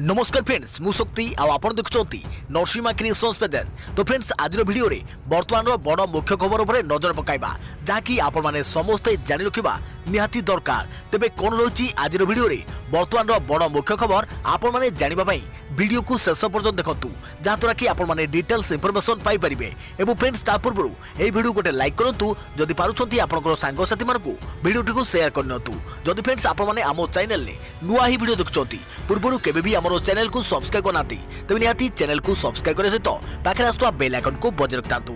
नमस्कार फ्रेंड्स मु शक्ति आपण देखुंती नरसिंहा क्रिएशंस पेज। तो फ्रेंड्स आज वीडियो रे वर्तमान बड़ मुख्य खबर उपर नजर पकाइबा जहाँकि आपण माने समस्ते जानि रखिबा निहाती दरकार। तेबे कोन रही आज वीडियो रे वर्तमान बड़ मुख्य खबर आपण माने जानिबा पई वीडियो को शेष पर्यंत देखंतु जहाँद्वारा कि आपण माने डिटेल्स इंफॉर्मेशन पाई परिबे। एवं फ्रेंड्स ता पूर्व एई वीडियो गोटे लाइक करंतु जदि पारुछंती आपनकर सांग साथी मानकु वीडियो को शेयर करनतु। जदि फ्रेंड्स आपण माने आमो चैनल ले नुआ ही वीडियो देखुछंती पूर्व केबे भी हमरो चैनल को सब्सक्राइब करनाती तबे निहाती चैनल को सब्सक्राइब करे सहित पाखे आसुवा बेल आइकन को बजाय रखतांतु।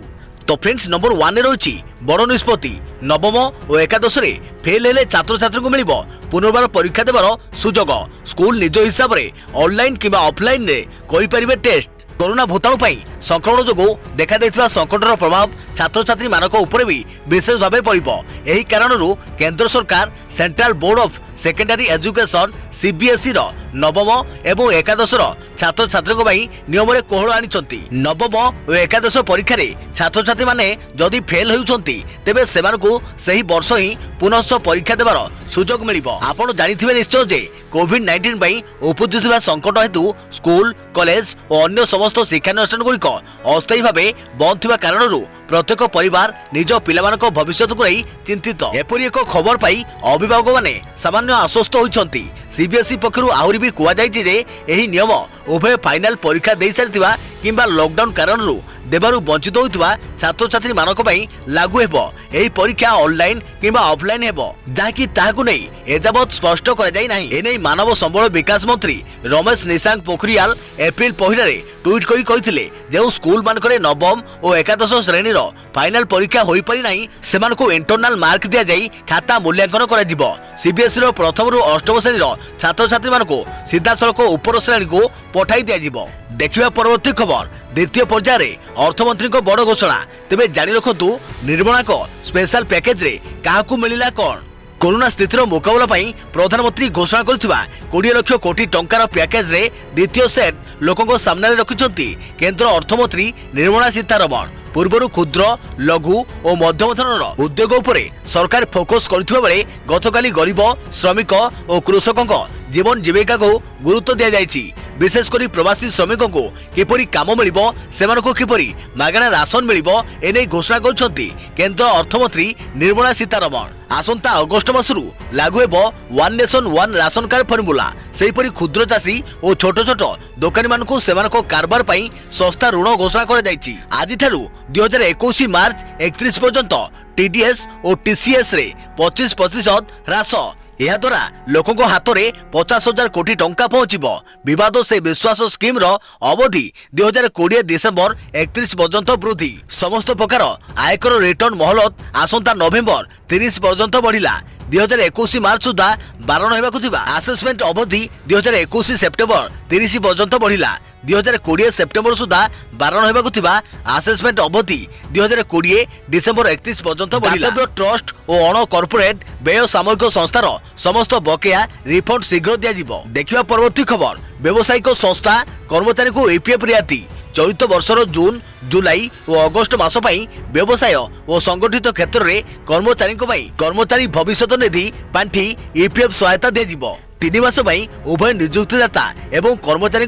तो फ्रेंड्स नंबर 1 रे रही बड़ निष्पत्ति नवम और एकादश रे फेल हेले छात्र छात्री को मिलिबो पुनर्बार परीक्षा देवार सुजोग। स्कूल निज हिसाब रे ऑनलाइन किंबा ऑफलाइन रे करि परिबे टेस्ट। कोरोना भूताणु पई संक्रमण जोगु देखा देथिबा संकटर प्रभाव छात्र छात्री मानक ऊपर भी विशेष भाव पड़िबो। एही कारणरू केंद्र सरकार central board of secondary education CBSE रो नवम एवं एकादश छात्र छात्री नियम रे कोहल आनिचंती। नवम और एकादश परीक्षा रे छात्र छात्री माने जदि फेल होउचंती तेबे सेमानकु सही वर्ष ही पुनः परीक्षा देवार सुजोग मिलिबो। आपण जानिथिबे निश्चय जे कोविड-19 पई उपजुथिबा संकट हेतु स्कूल कॉलेज और अन्य समस्त शिक्षानुष्ठान गुड़िक अस्थायी भाव बंद थिबा कारणरू प्रत्येक परिवार निज पिलामानक भविष्य को नहीं चिंतित। एपरी एक खबर पाई अभिभावक माने सामान्य आश्वस्त होइछंती। सीबीएसई पक्षरु आहुरी भी कुआ जायछि जे एही नियम उभय फाइनल परीक्षा दे सारिथिबा किंबा लॉकडाउन कारणरू देबारु वंचित होइतबा छात्र छात्री मानक पई लागू हेबो। एही परीक्षा ऑनलाइन किंबा ऑफलाइन हेबो जाकी ताहाकु नै एजाबत स्पष्ट करा जाय नाही। एनै मानव संबल विकास मंत्री रमेश निशांक पोखरियाल एप्रिल पहिला रे ट्वीट करी कहिथिले जे स्कूल मानकरे नवम और एकादश श्रेणी रो फाइनल परीक्षा होई परि नाही सेमानकु इंटरनल मार्क दिया जाई खाता मूल्यांकन करा जिवो। सीबीएसई रो प्रथम रु अष्टम श्रेणी रो छात्र छात्री मानकु सीधा सड़क ऊपर श्रेणी को पठाई दिया जिवो। देखिबा परवर्ती खबर द्वितीय पर्याय रे अर्थमंत्री को बड़ घोषणा। तेबे जानि रखंतु निर्मला को स्पेशल पैकेज रे काहाकु मिलिला कोन। कोरोना स्थितिर मुकाबला पई प्रधानमंत्री घोषणा करथिबा 20 लाख कोटी टंकार पैकेज रे द्वितीय सेट लोकंको सामने रखिछंती केंद्र अर्थमंत्री निर्मला सीतारमण। पूर्वर क्षुद्र लघु और मध्यम धरणर उद्योग उपरे सरकार फोकस करथिबा बेले गतकाली गरीब श्रमिक और कृषकों जीवन जीविका को गुरुत्व दिया जायछि। विशेषकर प्रवासी श्रमिकों को किपरि काम मिलिबो सेमानको किपरि मागणा राशन मिलिबो एनै घोषणा करछंती केंद्र अर्थमंत्री निर्मला सीतारमण। आसंता अगस्ट मासरू लागू हेबो one nation one ration card formula. सेहीपरि क्षुद्र चाषी और छोट छोट दोकानी मानकु सेमानको कारबार पई सस्ता ऋण घोषणा करा जायछि। आजि थारु 2021 मार्च 31 पर्यंत टीडीएस और टीसीएस रे 25% ह्रास। यह द्वारा लोकों को हाथ में 50,000 कोटी टंका पहुंचीबो। विवाद से विश्वास स्कीम रो अवधि 2020 डिसेंबर 31 पर्यंत वृद्धि। समस्त प्रकार आयकर रिटर्न महलत आसंता नवेम्बर 30 पर्यंत बढ़िला। 2021 मार्च सुधा बारण हेबाकु थिबा असेसमेंट अवधि 2021 सेप्टेम्बर 30 पर्यंत बढ़िला। 2020 सेप्टेम्बर सुधा बारण हेबाकु थिबा असेसमेंट अवधि 2020 डिसेंबर 31 पर्यंत बढ़िला। ट्रस्ट और अण कॉर्पोरेट व्यय सामूहिक संस्थार समस्त बकेया रिफंड शीघ्र दिया जिवो। देखिबा परवर्ती खबर व्यवसायिक संस्था कर्मचारी को ईपीएफ रियाती। चलित वर्षर जून जुलाई और अगस्ट मास पई व्यवसाय और संगठित क्षेत्र रे कर्मचारी कर्मचारी भविष्य निधि पांठी ईपीएफ सहायता दिया जिवो। 3 मास पई उभय नियुक्तिदाता एवं कर्मचारी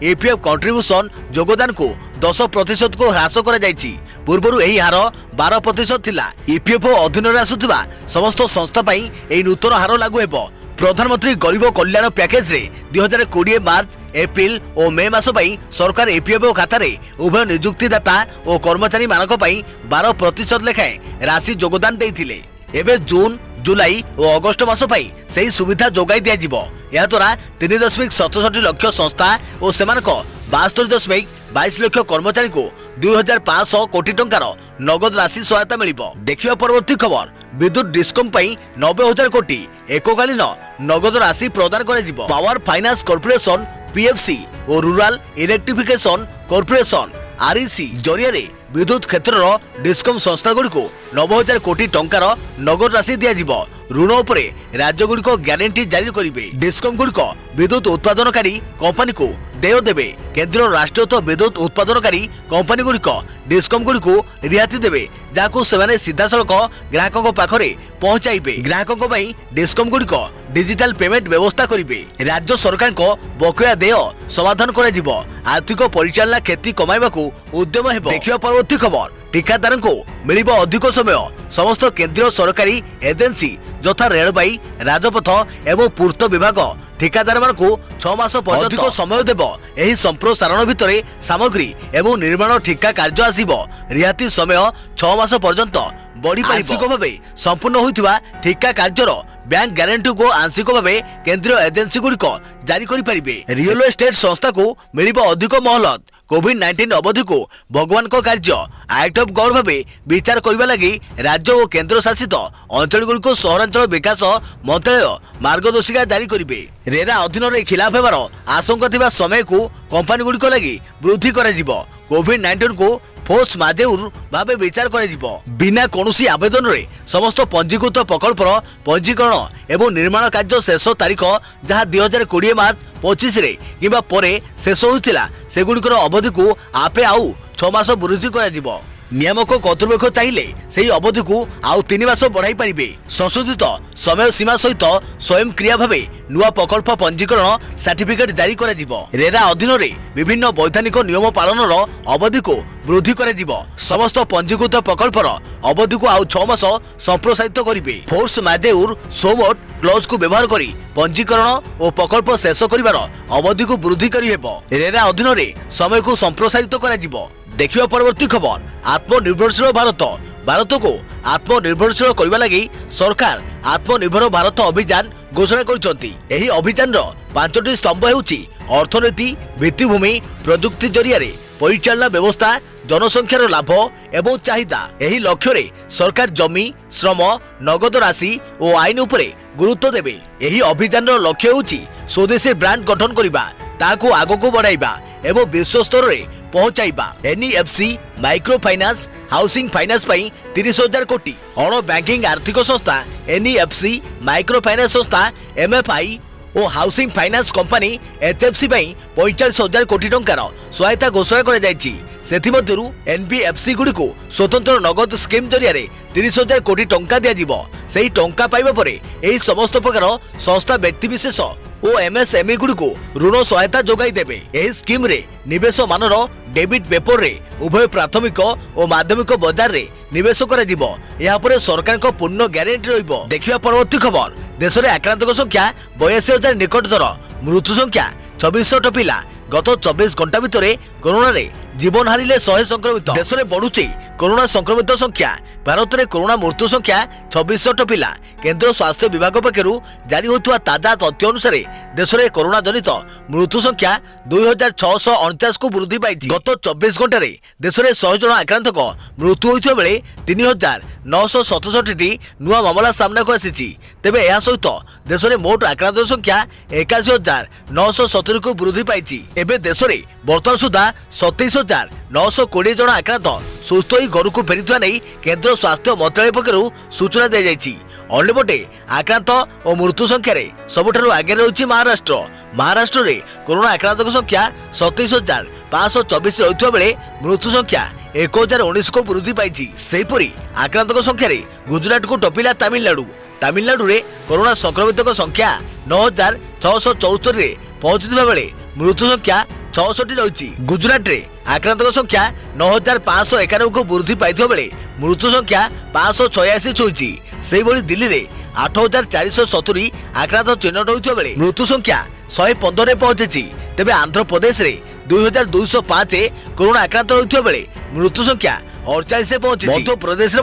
ईपीएफ कंट्रीब्यूशन योगदान को 10% को ह्रास करा जायछि। पूर्वरु एही हार 12% थिला। ईपीएफ अधीन रे आसुथिबा समस्त संस्था पई एही नूतन हार लागू हेबो। प्रधानमंत्री गरीब कल्याण पैकेज रे 2020 मार्च एप्रिल और मे मास पई सरकार ईपीएफ खाता रे उभय नियुक्तिदाता और कर्मचारी मानक पई 12% लेखाए राशि योगदान देइथिले। एबे जून जुलाई और अगस्ट मास पई सही सुविधा जोगाई दिया जिवो। या द्वारा 3.67 लाख संस्था और सेमानक 72.22 लाख कर्मचारी को 2500 कोटी टंकार नगद राशि सहायता मिलिबो। देखिबा परवर्ती खबर विद्युत डिस्कम पई 90,000 कोटी एककालीन नगद राशि प्रदान करा जिवो। पावर फाइनेंस कॉर्पोरेशन पीएफसी और रूरल इलेक्ट्रिफिकेशन कॉर्पोरेशन आरईसी जरिया रे विद्युत क्षेत्र डिस्कम संस्था गुड़ी को 90,000 कोटी टंकार नगद राशि दिया जिवो। ऋण उपरे राज्य गुड़ी को ग्यारंटी जारी करिवे। डिस्कम गुड़ी को विद्युत उत्पादनकारी कंपनी को देय देवे। केंद्र राष्ट्रीय विद्युत उत्पादनकारी कंपनी गुड़ी को डिस्कम गुड़ी को रिहाती देवे जहां सेमाने सीधा सड़क ग्राहकों पाखरे पहुंचाइबे। ग्राहकों डिस्कम गुड़ी को डिजिटल पेमेंट व्यवस्था करिवे। राज्य सरकार को बकेया देय समाधान करा जिवो। आर्थिक परिचालना क्षति कमाइबाकू उद्यम हेबो। देखियो परवर्ती खबर टीकादार को मिलिबो अधिक समय। समस्त केंद्रीय सरकारी एजेंसी यथा रेलबाई राजपथ एवं पूर्त विभाग ठिकादार मान 6 मास पर्यंत समय देव। एही संप्रसारण भितरे सामग्री एवं निर्माण ठिका कार्य आसीबो। रिहाती समय 6 मास पर्यंत बढ़ी पारिबो। आंशिक भावे संपूर्ण होइतिबा ठिका कार्यर बैंक गारंटी को आंशिक भावे केंद्रीय एजेंसी गुड़िक जारी करि परिबे। रियल एस्टेट संस्था को मिलिबो अधिक मोहलत। कोविड-19 अवधि को भगवान को कार्य एक्ट ऑफ गॉड भावे विचार करने लगी राज्य और केंद्र शासित अंचल गुड़िक सहरांचल विकास मंत्रालय मार्गदर्शिका जारी करेंगे। रेरा अधीन में खिलाफ होबार आशंका थिबा समय को कंपनी गुड़िक लगी वृद्धि करा जिवो। कोविड-19 को फोर्स माजेउर भावे विचार करा बिना कौनसी आवेदन रे समस्त पंजीकृत प्रकल्पर पंजीकरण एवं निर्माण कार्य शेष तारीख जहाँ 2020 मार्च 25 रे किबा परे शेष होइतिला सेगुड़िकर अवधि को आपे आउ 6 मास वृद्धि करा जिवो। नियामक कर्तृपक्ष चाहिए से अवधि को आउ 3 मास बढ़ाई पारिबे। संशोधित समय सीमा सहित स्वयं क्रिया भावे नुआ प्रकल्प पंजीकरण सर्टिफिकेट जारी करा जिवो। रेरा अधीन रे विभिन्न वैधानिक नियम पालन अवधि को वृद्धि करा जिवो। समस्त पंजीकृत प्रकल्पर अवधि को आउ 6 मास संप्रसारित करिवे। फोर्स माजेउर सोमोट क्लॉज को व्यवहार करी पंजीकरण और प्रकल्प शेष करिवार अवधि को वृद्धि करि हेबो। रेरा अधीन रे समय को संप्रसारित करा जिवो। देखियो परवर्ती खबर आत्मनिर्भरशील भारत। भारत को आत्मनिर्भरशील करने लगी सरकार आत्मनिर्भर भारत अभियान घोषणा करिसंती। एही अभियान रो 5टी स्तंभ हेउची अर्थनीति भित्तिभूमि प्रजुक्ति जरिया परिचालना व्यवस्था जनसंख्यार लाभ एवं चाहिदा। एही लक्ष्य रे सरकार जमी श्रम नगद राशि और आईन उपरे गुरुत्व देबे। एही अभियान रो लक्ष्य हेउची स्वदेशी ब्रांड गठन करिबा ताकू आगको बढ़ाइबा एवं विश्व स्तर रे पहुंचाइबा। NEFC micro finance housing finance 30,000 कोटी। अण बैंकिंग आर्थिक संस्था एनईएफसी माइक्रो फाइनांस संस्था एमएफआई और हाउसिंग फाइनांस कंपनी एचएफसी 45,000 कोटी टंकार सहायता घोषणा करा जायछि। सेथिमध्यरु एनबीएफसी गुडी को स्वतंत्र नगद स्कीम जरिया 30,000 कोटी टंका दिया जिवो। सेही टंका पाइबा परे एही समस्त प्रकार संस्था व्यक्ति विशेष और एमएसएमई गुडी को ऋण सहायता जोगाई देबे। एही स्कीम रे निवेश मानर डेबिट पेपर रे उभय प्राथमिक और माध्यमिक बाजार रे निवेश करा जिवो। या परे सरकार को पूर्ण गारंटी रहिबो। देखिया परवर्ती खबर देश रे आक्रांतक संख्या 82,000 निकटतर। मृत्यु संख्या 2600 टपिला। गत 24 घंटा भितर कोरोना रे जीवन हारिले 100 संक्रमित। देश में बढ़ुची कोरोना संक्रमित संख्या। भारत में कोरोना मृत्यु संख्या 2600 टपिला। केंद्र स्वास्थ्य विभाग पक्षरु जारी होता ताजा तथ्य अनुसार देश में कोरोना जनित मृत्यु संख्या 2649 को वृद्धि पाई। गत 24 घंटे देश में 100 जन आक्रांतक मृत्यु होता बेले 3,967 नुआ मामला सामना को आसी। तेबे यह सहित देश में मोट आक्रांत संख्या 81,970 को वृद्धि पाई। एबे देश में वर्तमान सुधा 27,920 जन आक्रांत सुस्थ होई घर को फेरी नहीं केंद्र स्वास्थ्य मंत्रालय पक्षरु सूचना दी जाइछि। अन्यपटे आक्रांत और मृत्यु संख्या सबुठारु आगे रही महाराष्ट्र। महाराष्ट्र में कोरोना आक्रांत संख्या 27,524 रही बेले मृत्यु संख्या 1,019 को वृद्धि पाई। सेहीपरि आक्रांत संख्या गुजरात को टपिला तमिलनाडु। तमिलनाडु में कोरोना संक्रमित संख्या 9,674 रे पहुंचुवा बेले मृत्यु संख्या 66 रही। गुजरात रे आक्रांत संख्या 9,591 को वृद्धि पाई बेले मृत्यु संख्या 586 छुई। से दिल्ली रे 8,470 आक्रांत चिन्हट होता बेले मृत्यु संख्या 115 पहुंची। तेबे आंध्र प्रदेश रे 2,205 कोरोना आक्रांत होता बेले मृत्यु संख्या 48 पहुंची। मध्य प्रदेश रे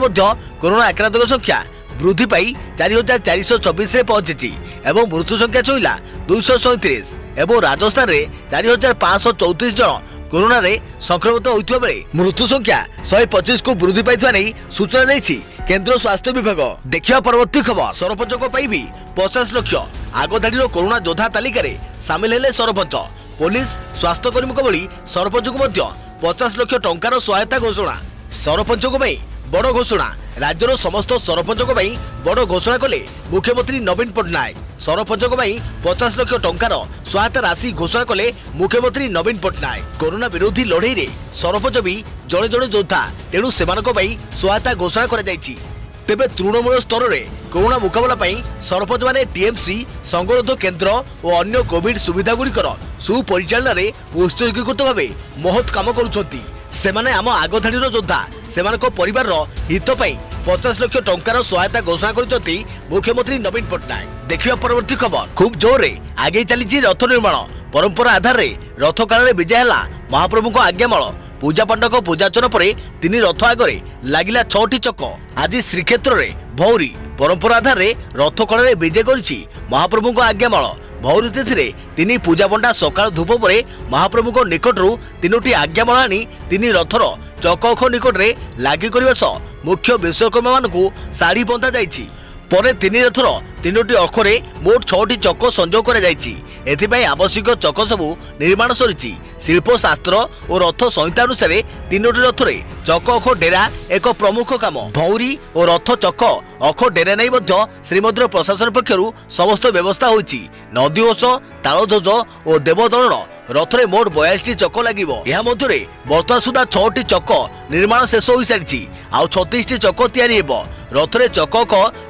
कोरोना आक्रांत संख्या वृद्धि पाई 4,424 पहुंची एवं मृत्यु संख्या छुईला 237। एवं राजस्थान रे 4,534 जन कोरोना रे संक्रमित होता बेले मृत्यु संख्या 125 को वृद्धि पाई सूचना देछि केंद्र स्वास्थ्य विभाग। देखिया परवर्ती खबर सरपंच को भी 50 लाख आगधाड़ी कोरोना योद्धा तालिका रे सामिल हेले सरपंच। पुलिस स्वास्थ्यकर्मी भली सरपंच को 50 लाख टंकार सहायता घोषणा। सरपंच को बड़ घोषणा। राज्यर समस्त सरपंच को बड़ घोषणा कले मुख्यमंत्री नवीन पट्टनायक। सरपंच को 50 लाख टंकार सहायता राशि घोषणा कले मुख्यमंत्री नवीन पट्टनायक। कोरोना विरोधी लड़ई रे सरपंच भी जड़े जड़े योद्धा तेणु से सहायता घोषणा कर। तेबे तृणमूल स्तर में कोरोना मुकाबला ପାଇଁ ସରପଞ୍ଚ ମାନେ टीएमसी संगरोध केन्द्र और अन्य कोविड सुविधा गुड़िकर सुपरिचालन उत्सर्गीकृत भाव महत् काम करुछंती। सेमाने आम आगधाड़ी योद्धा सेमानक परिवार हित ପାଇଁ 50 लाख टंकार सहायता घोषणा करिसेंती मुख्यमंत्री नवीन पट्टनायक। देखिया परवर्ती खबर। खूब जोरे आगे चली रथ निर्माण परंपरा आधार रे रथ काल विजय है महाप्रभु को आज्ञामाल पूजा पांडक पूजार्चना पर 3 रथ आगे लगिला 6टी चक। आज श्रीक्षेत्र में भौरी परंपरा आधार रे रथ काल विजय करिछि महाप्रभु को आज्ञामाल। भौरी तिथि 3 पूजा पंडा सकाल धूप पर महाप्रभु को निकटरू 3टी आज्ञामाल आनी 3 रथर चक निकट में लगी करने सह मुख्य विश्वकर्मा मानकु साड़ी बंधा जाइछि। पर 3 रथर 3टी अखरे मोट 6टी चक संजोग करा जाइछि। एथिपाई आवश्यक चक सबू निर्माण सरिछि। शिल्प शास्त्र और रथ संहिता अनुसार 3टी रथरे चक अख डेरा एक प्रमुख काम। भौरी और रथ चक अख डेरा नहीं मध्य श्रीमंदिर प्रशासन पक्षरु समस्त व्यवस्था होइछि। नदीओष तालध्वज और देवदलन रथरे मोट 42टी चक लागिबो। या मध्यरे वर्तमान सुधा 6टी चक निर्माण शेष होई सारिछि। आउ 36टी चक तयारी हेबो। रथरे चक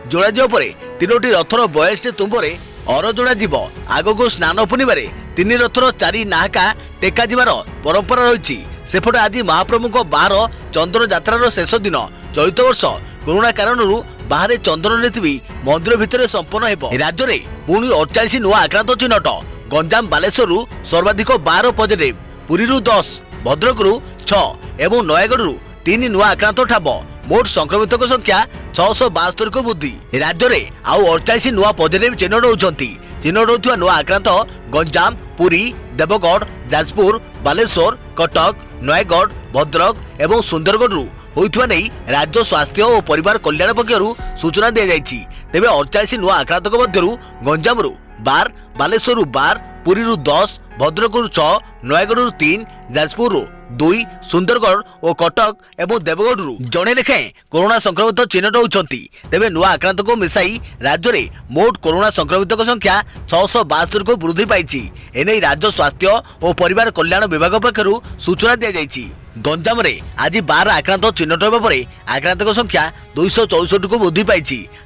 जोड़ा जिबो परे 3टी रथर 42टी तुंबरे अर जोड़ा जीव। आगको स्नान पूर्णिमार 3 रथर 4 नाहका टेका जीवार परंपरा रही। सेपटे आज महाप्रभु को बाहर चंद्र यात्रार शेष दिन। चलित वर्ष कोरोना कारण बाहर चंद्र नीति भी मंदिर भितर संपन्न हेब। राज्य में पुणी 48 नुआ आक्रांत चिन्हट। गंजाम बालेश्वर सर्वाधिक 12 पॉजिटिव, पुरी 10, भद्रक 6 एवं नयगढ़ 3 नुआ आक्रांत ठाब। मोट संक्रमित संख्या 672 को वृद्धि। राज्य में आउ 48 नुआ पॉजिटिव चिन्हट होती। चिन्हट होता नुआ आक्रांत गंजाम, पुरी, देवगढ़, जाजपुर, बालेश्वर, कटक, नयगढ़, भद्रक एवं सुंदरगढ़ होइथुवा नै राज्य स्वास्थ्य और परिवार कल्याण पक्षरु सूचना दिया जायछि। तेबे 48 नुआ आक्रांतक मध्यरु गंजाम 12, बालेश्वर 12, पुरी 10, भद्रक 6, नयगढ़ 3, जाजपुर 2, सुंदरगढ़ और कटक एवं देवगढ़ जड़े लेखाएं कोरोना संक्रमित चिन्हट होती। तेबे नुआ आक्रांत को मिसाई राज्य में मोट कोरोना संक्रमित संख्या 672 को वृद्धि पाई। एने राज्य स्वास्थ्य और परिवार कल्याण विभाग पक्षर सूचना दी जाइछि। गंजाम रे आज 12 आक्रांत चिन्हट होगा पर आक्रांतक संख्या 264 को वृद्धि पाई।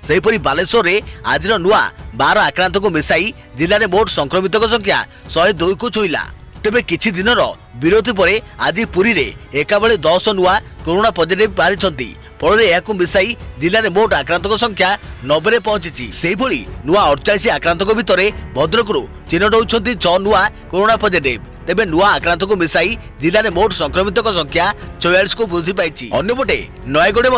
सेहीपरि बालेश्वर रे आज नुआ 12 आक्रांत को मिसाई जिले में मोट संक्रमित संख्या 102 को छुईला। तेबे किछि दिनर विरोधी पर आज पुरी रे एका बेले 10 नुआ कोरोना पॉजिटिव बाहरी फल यह मिसाई जिले में मोट आक्रांतक संख्या 90 पहुंची। से नुआ 48 आक्रांतक भितर भद्रक चिन्हट होती 6 नुआ कोरोना पॉजिटिव। तेबे नुआ आक्रांत को मिसाई जिले में मोट संक्रमित संख्या 44 को वृद्धि पाई। अन्यपटे नयगढ़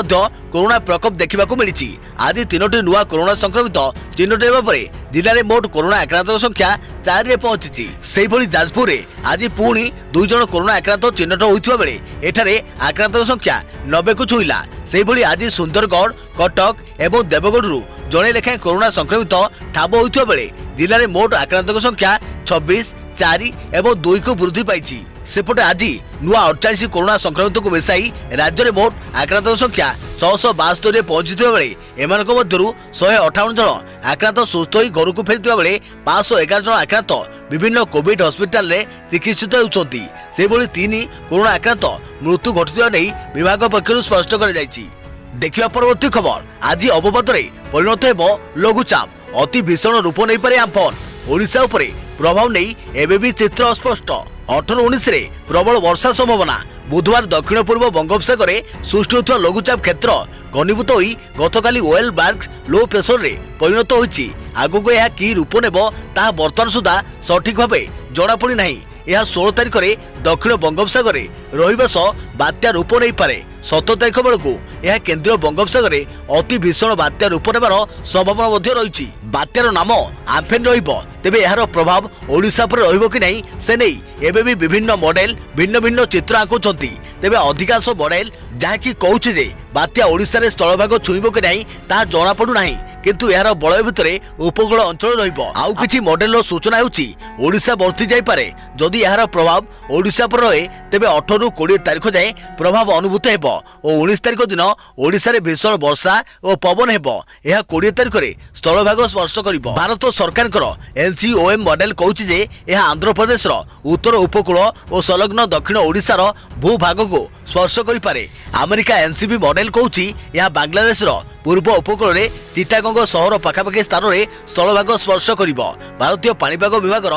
कोरोना प्रकोप देखा मिली। आज 3टी नुआ कोरोना संक्रमित चिन्हट होगा पर जिले में मोट कोरोना आक्रांत संख्या 4 रे पहुंची। से जाजपुर में आज पुणी 2 जन कोरोना आक्रांत चिन्हट होता बेले एठारे आक्रांत संख्या 90 को छुईला। से आज सुंदरगढ़, कटक एवं देवगढ़ जड़े लेखाएं कोरोना संक्रमित ठाब होता बेले जिले में मोट आक्रांतक संख्या 26, 4 एवं 2 को वृद्धि पाई। सेपटे आज नुआ 48 कोरोना संक्रमित को मिसाई राज्य में मोट आक्रांत संख्या 672 पहुंचुवा बेले एमानक मध्यरु 158 जन आक्रांत सुस्थ होई घर को फेरिथिबा बेले 511 जन आक्रांत विभिन्न कोविड हॉस्पिटल रे चिकित्सित होउछंती। सेबोली 3 कोरोना आक्रांत मृत्यु घटिथिबा नै विभाग पक्षरु स्पष्ट कर जायछि। देखिबा परवर्ती खबर। आज अवपातरे परिणत हेबो लघुचाप। अति भीषण रूप नै पारे आम्फन। ओडिशा उपरे प्रभाव नहीं एबे भी चित्र अस्पष्ट। 18-19 रे प्रबल वर्षा संभावना। बुधवार दक्षिण पूर्व बंगोपसागर सृष्टि होता लघुचाप क्षेत्र घनीभूत होई गतकाली ओएल बार्ग लो प्रेशर रे परिणत होइछि। आगको यह कि रूप नेब ताहा वर्तमान सुधा सठिक भावे जଣା पड़ी नाही। यह 16 तारिख रे दक्षिण बंगोपसागर रहिबा सह बात्या रूप नहीं पारे। 17 तारिख बेलू यह केंद्रीय बंगोपसागर अति भीषण बात्या रूप नेबार संभावना मध्य रही। बात्यार नाम आम्फेन रहिबो। तेबे यार प्रभाव ओडिशा पर रहिबो कि नहीं से नहीं एबे भी विभिन्न मॉडल भिन्न भिन्न चित्र आंकुचंती। तेबे अधिकांश मॉडल जहाँकि कहूछि जे बात्या ओडिशा रे स्थलभाग छुईबो कि नहीं ता जଣା पडु नाही, किंतु यार बलय भितरे उपकूल अंचल रहिबो। आउ किछि मॉडल सूचना हेउछि ओडिशा बर्ती जाई पारे। जदि यार प्रभाव ओडिशा पर रहे तेबे 18 ରୁ 20 तारिख जाए प्रभाव अनुभूत हेबो और 19 तारिख दिन ओडिशा रे भीषण वर्षा और पवन हेबो। यह 20 तारिख रे स्थलभाग स्पर्श करिबो। भारत सरकारकर एनसीओएम मॉडल कहूछि जे यह आंध्र प्रदेश रो उत्तर उपकूल और संलग्न दक्षिण ओडिशा रो भूभाग को स्पर्श करि पारे। अमेरिका एनसीबी मॉडल कहूछि यह बांग्लादेश रो पूर्व उपकूल रे चिटागंग পশ্চিমবঙ্গ সহর পাখাপাখি স্থাନରେ স্থলভাগ স্পর্শ করিব। ଭାରତୀୟ ପାଣିପାଗ ବିଭାଗର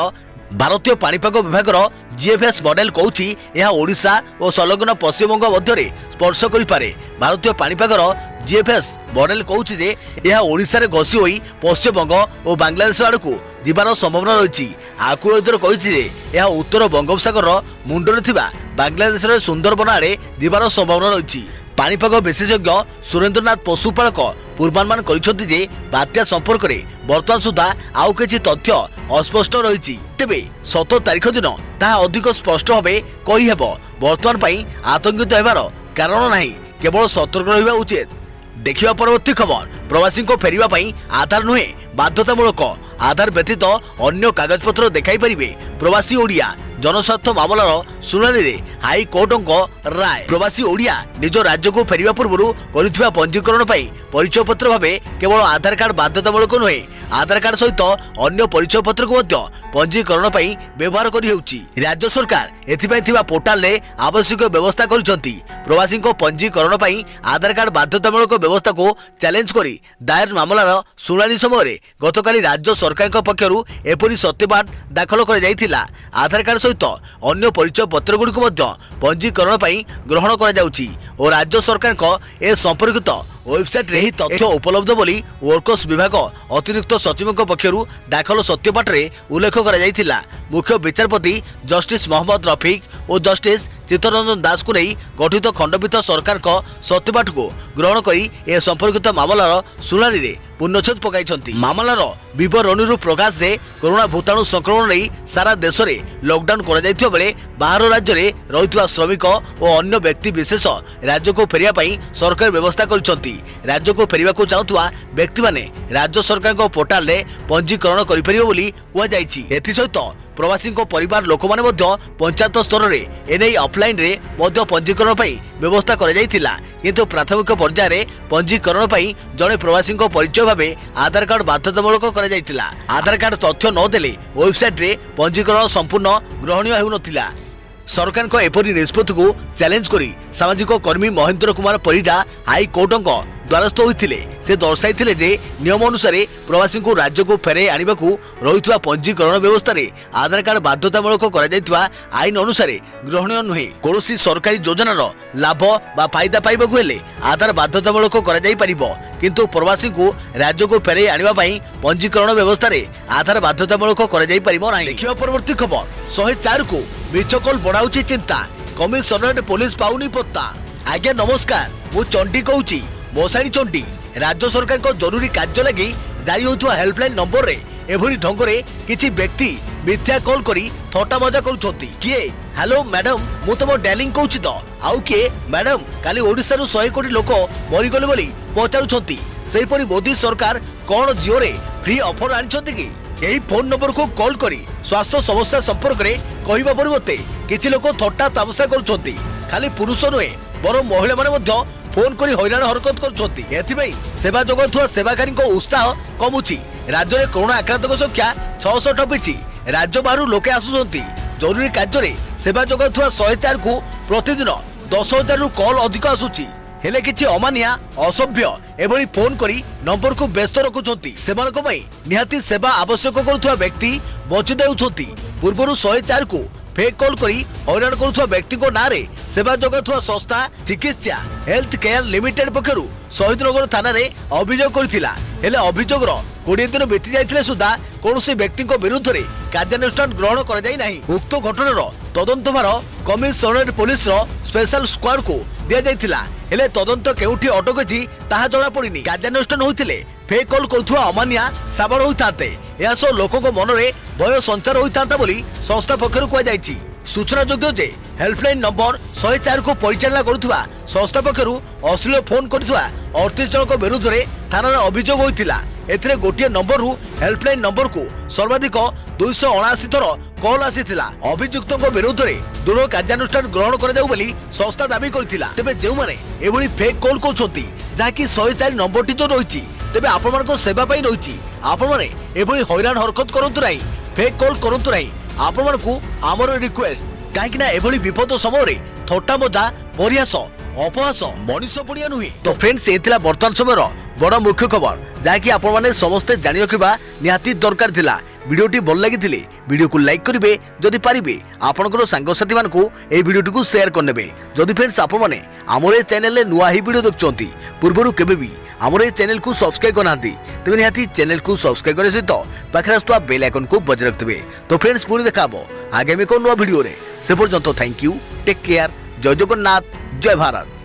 GFS ମଡେଲ କହୁଛି ଏହା ଓଡ଼ିଶା ଓ ସଂଲଗ୍ନ ପଶ୍ଚିମବଙ୍ଗ ମଧ୍ୟରେ ସ୍ପର୍ଶ କରିପାରେ। ଭାରତୀୟ ପାଣିପାଗର GFS ମଡେଲ କହୁଛି ଯେ ଏହା ଓଡ଼ିଶାରେ ଘଷି ହୋଇ ପଶ୍ଚିମବଙ୍ଗ ଓ ବାଂଲାଦେଶ ଆଡ଼କୁ ଯିବାର ସମ୍ଭାବନା ରହିଛି। ଆକୁଳ ୱେଦର କହିଛି ଯେ ଏହା ଉତ୍ତର ବଙ୍ଗୋପସାଗରର ମୁଣ୍ଡରେ ଥିବା ବାଂଲାଦେଶର ସୁନ୍ଦରବନ ଆଡ଼େ ଯିବାର ସମ୍ଭାବନା ରହିଛି। ପାଣିପାଗ ବିଶେଷଜ୍ଞ ସୁରେନ୍ଦ୍ରନାଥ ପଶୁପାଳକ ପୂର୍ବାନୁମାନ କରିଛନ୍ତି ଯେ ବାତ୍ୟା ସମ୍ପର୍କରେ ବର୍ତ୍ତମାନ ସୁଦ୍ଧା ଆଉ କିଛି ତଥ୍ୟ ଅସ୍ପଷ୍ଟ ରହିଛି। ତେବେ 17 ତାରିଖ ଦିନ ତାହା ଅଧିକ ସ୍ପଷ୍ଟ ଭାବେ କହିହେବ। ବର୍ତ୍ତମାନ ପାଇଁ ଆତଙ୍କିତ ହେବାର କାରଣ ନାହିଁ, କେବଳ ସତର୍କ ରହିବା ଉଚିତ। ଦେଖିବା ପରବର୍ତ୍ତୀ ଖବର। ପ୍ରବାସୀଙ୍କ ଫେରିବା ପାଇଁ ଆଧାର ନୁହେଁ ବାଧ୍ୟତାମୂଳକ। ଆଧାର ବ୍ୟତୀତ ଅନ୍ୟ କାଗଜପତ୍ର ଦେଖାଇ ପାରିବେ ପ୍ରବାସୀ ଓଡ଼ିଆ। ଜନସ୍ୱାର୍ଥ ମାମଲାର ଶୁଣାଣିରେ ହାଇକୋର୍ଟଙ୍କ ରାୟ। ପ୍ରବାସୀ ଓଡ଼ିଆ ନିଜ ରାଜ୍ୟକୁ ଫେରିବା ପୂର୍ବରୁ କରିଥିବା ପଞ୍ଜୀକରଣ ପାଇଁ ପରିଚୟପତ୍ର ଭାବେ କେବଳ ଆଧାର କାର୍ଡ ବାଧ୍ୟତାମୂଳକ ନୁହେଁ, ଆଧାର କାର୍ଡ ସହିତ ଅନ୍ୟ ପରିଚୟପତ୍ରକୁ ମଧ୍ୟ ପଞ୍ଜୀକରଣ ପାଇଁ ବ୍ୟବହାର କରିହେଉଛି। ରାଜ୍ୟ ସରକାର ଏଥିପାଇଁ ଥିବା ପୋର୍ଟାଲରେ ଆବଶ୍ୟକ ବ୍ୟବସ୍ଥା କରିଛନ୍ତି। ପ୍ରବାସୀଙ୍କ ପଞ୍ଜୀକରଣ ପାଇଁ ଆଧାର କାର୍ଡ ବାଧ୍ୟତାମୂଳକ ବ୍ୟବସ୍ଥାକୁ ଚ୍ୟାଲେଞ୍ଜ କରି ଦାୟର ମାମଲାର ଶୁଣାଣି ସମୟରେ ଗତକାଲି ରାଜ୍ୟ ସରକାରଙ୍କ ପକ୍ଷରୁ ଏପରି ସତ୍ୟପାଠ ଦାଖଲ କରାଯାଇଥିଲା। ଆଧାର କାର୍ଡ ସହିତ ଅନ୍ୟ ପରିଚୟ ପତ୍ରଗୁଡ଼ିକୁ ମଧ୍ୟ ପଞ୍ଜୀକରଣ ପାଇଁ ଗ୍ରହଣ କରାଯାଉଛି ଓ ରାଜ୍ୟ ସରକାରଙ୍କ ଏ ସମ୍ପର୍କିତ ୱେବସାଇଟ୍ରେ ଏହି ତଥ୍ୟ ଉପଲବ୍ଧ ବୋଲି ୱର୍କର୍ସ ବିଭାଗ ଅତିରିକ୍ତ ସଚିବଙ୍କ ପକ୍ଷରୁ ଦାଖଲ ସତ୍ୟପାଠରେ ଉଲ୍ଲେଖ କରାଯାଇଥିଲା। ମୁଖ୍ୟ ବିଚାରପତି ଜଷ୍ଟିସ ମହମ୍ମଦ ରଫିକ ଓ ଜଷ୍ଟିସ ଚିତ୍ତରଞ୍ଜନ ଦାସଙ୍କୁ ନେଇ ଗଠିତ ଖଣ୍ଡପୀଠ ସରକାରଙ୍କ ସତ୍ୟପାଠକୁ ଗ୍ରହଣ କରି ଏ ସମ୍ପର୍କିତ ମାମଲାର ଶୁଣାଣିରେ ପୂର୍ଣ୍ଣଚ୍ଛେଦ ପକାଇଛନ୍ତି। ମାମଲାର ବିବରଣୀରୁ ପ୍ରକାଶ ଯେ କରୋନା ଭୂତାଣୁ ସଂକ୍ରମଣ ନେଇ ସାରା ଦେଶରେ ଲକଡାଉନ କରାଯାଇଥିବା ବେଳେ ବାହାର ରାଜ୍ୟରେ ରହିଥିବା ଶ୍ରମିକ ଓ ଅନ୍ୟ ବ୍ୟକ୍ତି ବିଶେଷ ରାଜ୍ୟକୁ ଫେରିବା ପାଇଁ ସରକାର ବ୍ୟବସ୍ଥା କରିଛନ୍ତି। ରାଜ୍ୟକୁ ଫେରିବାକୁ ଚାହୁଁଥିବା ବ୍ୟକ୍ତିମାନେ ରାଜ୍ୟ ସରକାରଙ୍କ ପୋର୍ଟାଲରେ ପଞ୍ଜୀକରଣ କରିପାରିବେ ବୋଲି କୁହାଯାଇଛି। ଏଥିସହିତ ପ୍ରବାସୀଙ୍କ ପରିବାର ଲୋକମାନେ ମଧ୍ୟ ପଞ୍ଚାୟତ ସ୍ତରରେ ଏନେଇ ଅଫଲାଇନରେ ମଧ୍ୟ ପଞ୍ଜୀକରଣ ପାଇଁ ବ୍ୟବସ୍ଥା କରାଯାଇଥିଲା। କିନ୍ତୁ ପ୍ରାଥମିକ ପର୍ଯ୍ୟାୟରେ ପଞ୍ଜୀକରଣ ପାଇଁ ଜଣେ ପ୍ରବାସୀଙ୍କ ପରିଚୟ ଭାବେ ଆଧାର କାର୍ଡ ବାଧ୍ୟତାମୂଳକ କରାଯାଇଥିଲା। ଆଧାର କାର୍ଡ ତଥ୍ୟ ନଦେଲେ ୱେବସାଇଟ୍ରେ ପଞ୍ଜୀକରଣ ସମ୍ପୂର୍ଣ୍ଣ ଗ୍ରହଣୀୟ ହେଉନଥିଲା। ସରକାରଙ୍କ ଏପରି ନିଷ୍ପତ୍ତିକୁ ଚ୍ୟାଲେଞ୍ଜ କରି ସାମାଜିକ କର୍ମୀ ମହେନ୍ଦ୍ର କୁମାର ପରିଡ଼ା ହାଇକୋର୍ଟଙ୍କ ଦ୍ୱାରସ୍ଥ ହୋଇଥିଲେ। ସେ ଦର୍ଶାଇଥିଲେ ଯେ ନିୟମ ଅନୁସାରେ ପ୍ରବାସୀଙ୍କୁ ରାଜ୍ୟକୁ ଫେରାଇ ଆଣିବାକୁ ରହିଥିବା ପଞ୍ଜୀକରଣ ବ୍ୟବସ୍ଥାରେ ଆଧାର କାର୍ଡ ବାଧ୍ୟତାମୂଳକ କରାଯାଇଥିବା ଆଇନ ଅନୁସାରେ ଗ୍ରହଣୀୟ ନୁହେଁ। କୌଣସି ସରକାରୀ ଯୋଜନାର ଲାଭ ବା ଫାଇଦା ପାଇବାକୁ ହେଲେ ଆଧାର ବାଧ୍ୟତାମୂଳକ କରାଯାଇପାରିବ, କିନ୍ତୁ ପ୍ରବାସୀଙ୍କୁ ରାଜ୍ୟକୁ ଫେରାଇ ଆଣିବା ପାଇଁ ପଞ୍ଜୀକରଣ ବ୍ୟବସ୍ଥାରେ ଆଧାର ବାଧ୍ୟତାମୂଳକ କରାଯାଇପାରିବ ନାହିଁ। ଦେଖିବା ପରବର୍ତ୍ତୀ ଖବର। 104କୁ ମିଛ କଲ୍ ବଢ଼ାଉଛି ଚିନ୍ତା, କମିଶନରେଟ ପୋଲିସ ପାଉନି ପତ୍ତା। ଆଜ୍ଞା ନମସ୍କାର, ମୁଁ ଚଣ୍ଡୀ କହୁଛି, ମୋସାଣୀ ଚଣ୍ଡୀ। ରାଜ୍ୟ ସରକାରଙ୍କ ଜରୁରୀ କାର୍ଯ୍ୟ ଲାଗି ଜାରି ହେଉଥିବା ହେଲ୍ପଲାଇନ୍ ନମ୍ବରରେ ଏଭଳି ଢଙ୍ଗରେ କିଛି ବ୍ୟକ୍ତି ମିଥ୍ୟା କଲ୍ କରି ଥଟ୍ଟା ମଜା କରୁଛନ୍ତି। କିଏ? ହ୍ୟାଲୋ ମ୍ୟାଡାମ, ମୁଁ ତମ ଡାର୍ଲିଂ କହୁଛି ତ। ଆଉ କିଏ? ମ୍ୟାଡାମ, କାଲି ଓଡ଼ିଶାରୁ 100 କୋଟି ଲୋକ ମରିଗଲେ ବୋଲି ପଚାରୁଛନ୍ତି। ସେହିପରି ମୋଦି ସରକାର କ'ଣ ଜିଓରେ ଫ୍ରି ଅଫର ଆଣିଛନ୍ତି କି? ଏହି ଫୋନ୍ ନମ୍ବରକୁ କଲ୍ କରି ସ୍ୱାସ୍ଥ୍ୟ ସମସ୍ୟା ସମ୍ପର୍କରେ କହିବା ପରିବର୍ତ୍ତେ କିଛି ଲୋକ ଥଟ୍ଟା ତାମସା କରୁଛନ୍ତି। ଖାଲି ପୁରୁଷ ନୁହେଁ, ବରଂ ମହିଳାମାନେ ମଧ୍ୟ ଫୋନ୍ କରି ହଇରାଣ ହରକତ କରୁଛନ୍ତି। ଏଥିପାଇଁ ସେବା ଯୋଗାଉଥିବା ସେବାକାରୀଙ୍କ ଉତ୍ସାହ କମୁଛି। ରାଜ୍ୟରେ କରୋନା ଆକ୍ରାନ୍ତଙ୍କ ସଂଖ୍ୟା 600 ଟପିଛି। ରାଜ୍ୟ ବାହାରୁ ଲୋକେ ଆସୁଛନ୍ତି। ଜରୁରୀ କାର୍ଯ୍ୟରେ ସେବା ଯୋଗାଉଥିବା 104କୁ ପ୍ରତିଦିନ 10,000ରୁ କଲ୍ ଅଧିକ ଆସୁଛି। ହେଲେ କିଛି ଅମାନିଆ ଅସଭ୍ୟ ଏଭଳି ଫୋନ୍ କରି ନମ୍ବରକୁ ବ୍ୟସ୍ତ ରଖୁଛନ୍ତି। ସେମାନଙ୍କ ପାଇଁ ନିହାତି ସେବା ଆବଶ୍ୟକ କରୁଥିବା ବ୍ୟକ୍ତି ବଞ୍ଚି ଦେଉଛନ୍ତି। ପୂର୍ବରୁ 104କୁ ଫେକ୍ କଲ୍ କରି ହଇରାଣ କରୁଥିବା ବ୍ୟକ୍ତିଙ୍କ ନାଁରେ ସେବା ଯୋଗାଉଥିବା ସଂସ୍ଥା ଚିକିତ୍ସା ହେଲ୍ଥ କେୟାର ଲିମିଟେଡ୍ ପକ୍ଷରୁ ଶହୀଦନଗର ଥାନାରେ ଅଭିଯୋଗ କରିଥିଲା। ହେଲେ ଅଭିଯୋଗର 20 ଦିନ ବିତି ଯାଇଥିଲେ ସୁଦ୍ଧା କୌଣସି ବ୍ୟକ୍ତିଙ୍କ ବିରୁଦ୍ଧରେ କାର୍ଯ୍ୟାନୁଷ୍ଠାନ ଗ୍ରହଣ କରାଯାଇ ନାହିଁ। ଉକ୍ତ ଘଟଣାର ତଦନ୍ତ ଭାର କମିଶନରେଟ ପୋଲିସର ସ୍ପେଶାଲ ସ୍କ୍ୱାଡକୁ ଦିଆଯାଇଥିଲା। ହେଲେ ତଦନ୍ତ କେଉଁଠି ଅଟକିଛି ତାହା ଜଣାପଡ଼ିନି। କାର୍ଯ୍ୟାନୁଷ୍ଠାନ ହୋଇଥିଲେ ଫେକ୍ କଲ୍ କରୁଥିବା ଅମାନିଆ ସାବଳ ହୋଇଥାନ୍ତେ। ଏହା ସହ ଲୋକଙ୍କ ମନରେ ଭୟ ସଞ୍ଚାର ହୋଇଥାନ୍ତା ବୋଲି ସଂସ୍ଥା ପକ୍ଷରୁ କୁହାଯାଇଛି। ସୂଚନାଯୋଗ୍ୟ ଯେ ହେଲ୍ପଲାଇନ୍ ନମ୍ବର 104କୁ ପରିଚାଳନା କରୁଥିବା ସଂସ୍ଥା ପକ୍ଷରୁ ଅଶ୍ଳୀଳ ଫୋନ୍ କରିଥିବା 38 ଜଣଙ୍କ ବିରୁଦ୍ଧରେ ଥାନାରେ ଅଭିଯୋଗ ହୋଇଥିଲା। ଏଥିରେ ଗୋଟିଏ ନମ୍ବରରୁ ହେଲ୍ପଲାଇନ୍ ନମ୍ବରକୁ ସର୍ବାଧିକ 279 ଥର କଲ୍ ଆସିଥିଲା। ଅଭିଯୁକ୍ତଙ୍କ ବିରୁଦ୍ଧରେ ଦୃଢ଼ କାର୍ଯ୍ୟାନୁଷ୍ଠାନ ଗ୍ରହଣ କରାଯାଉ ବୋଲି ସଂସ୍ଥା ଦାବି କରିଥିଲା। ତେବେ ଯେଉଁମାନେ ଏଭଳି ଫେକ୍ କଲ୍ କରୁଛନ୍ତି, ଯାହାକି 104 ନମ୍ବରଟି ଯୋଉ ରହିଛି, ତେବେ ଆପଣମାନଙ୍କ ସେବା ପାଇଁ ରହିଛି। ଆପଣମାନେ ଏଭଳି ହଇରାଣ ହରକତ କରନ୍ତୁ ନାହିଁ, ଫେକ୍ କଲ୍ କରନ୍ତୁ ନାହିଁ। ଆପଣମାନଙ୍କୁ ଆମର ରିକ୍ୱେଷ୍ଟ, କାହିଁକି ନା ଏଭଳି ବିପଦ ସମୟରେ ଥଟ୍ଟା ମଜା ପରିହାସ अपहास मनीष पड़िया नुहे। तो फ्रेंड्स ये बर्तमान समय बड़ मुख्य खबर जहाँकि आपण मैंने समस्ते जानी रखा निहाती दरकार थिला। वीडियोटी भल लगी वीडियो को लाइक करेंगे जदि पारिबे आपनकर सांगसाथी मानकु ए वीडियोटी को शेयर करनेबे। जदि फ्रेंड्स आपण माने हमर ए चैनल नुआ ही वीडियो देखचंती पूर्वरु केबे भी हमर ए चैनल को सब्सक्राइब करनांती तेबे निहाती चैनल को सब्सक्राइब करे सहित पाखरे आस्तुवा बेल आइकन को बजाय रखिबे। तो फ्रेंड्स पुणी देखाबो आगामी को नुआ वीडियो रे। से पर्यंत थैंक यू, टेक केयर, जय जगन्नाथ, जय भारत।